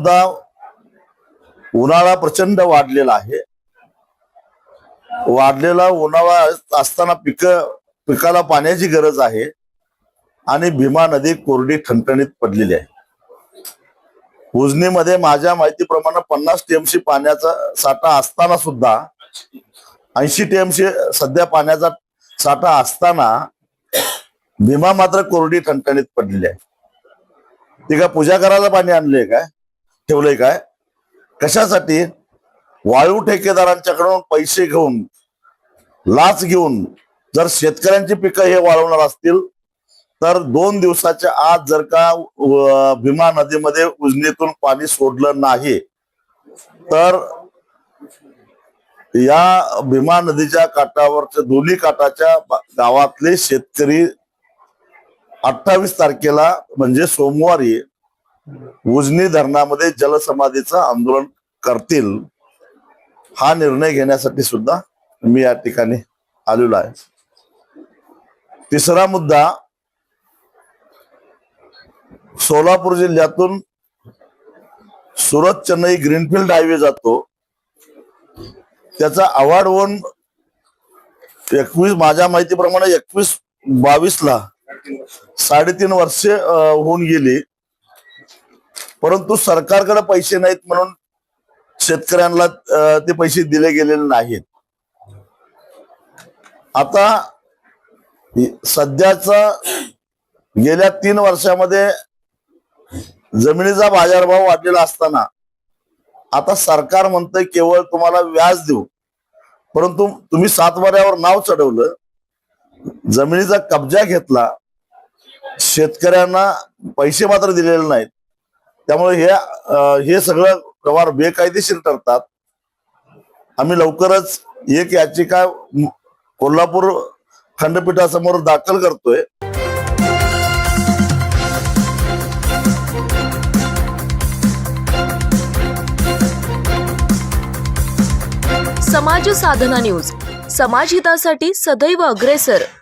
सुद्धा उन्हाळा प्रचंड वाढलेला आहे. वाढलेला उन्हाळा असताना पिकाला पाण्याची गरज आहे आणि भीमा नदी कोरडी ठणठणीत पडलेली आहे. उजनीमध्ये माझ्या माहितीप्रमाणे 50 टीएमसी पाण्याचा साठा असताना सुद्धा 80 टीएमसी सध्या पाण्याचा साठा असताना भीमा मात्र कोरडी ठणठणीत पडलेली आहे. ती काय पूजा करायला पाणी आणले काय, ठेवलंय काय, कशासाठी? वाळू ठेकेदारांच्याकडून पैसे घेऊन, लाच घेऊन जर शेतकऱ्यांची पिकं हे वाळवणार असतील तर 2 दिवसाच्या आत जर का भीमा नदीमध्ये उजनीतून पाणी सोडलं नाही तर या भीमा नदीच्या काठावरच्या दोन्ही काठाच्या गावातले शेतकरी 28 तारखेला म्हणजे सोमवारी उजनी धरणामध्ये जलसमाधीचं आंदोलन करतील. हा निर्णय घेण्यासाठी सुद्धा मी या ठिकाणी आलेलो आहे. तिसरा मुद्दा, सोलापूर जिल्ह्यातून सुरत चेन्नई ग्रीनफील्ड हायवे जातो. त्याचा अवॉर्ड होऊन 21 माझ्या माहितीप्रमाणे 21-22 ला 3.5 वर्षे होऊन गेली, परंतु सरकारकडे पैसे नाहीत म्हणून शेतकऱ्यांना ते पैसे दिले गेलेले नाहीत. आता सध्याचा गेल्या 3 वर्षामध्ये जमिनीचा बाजारभाव वाढलेला असताना आता सरकार म्हणतंय केवळ तुम्हाला व्याज देऊ, परंतु तुम्ही 7 बाऱ्यावर नाव चढवलं, जमिनीचा कब्जा घेतला, शेतकऱ्यांना पैसे मात्र दिलेले नाहीत. त्यामुळे हे सगळं व्यवहार बेकायदेशीर ठरतात. आम्ही लवकरच एक याचिका कोल्हापूर खंडपीठासमोर दाखल करतोय. समाज साधना न्यूज, समाजहितासाठी सदैव अग्रेसर.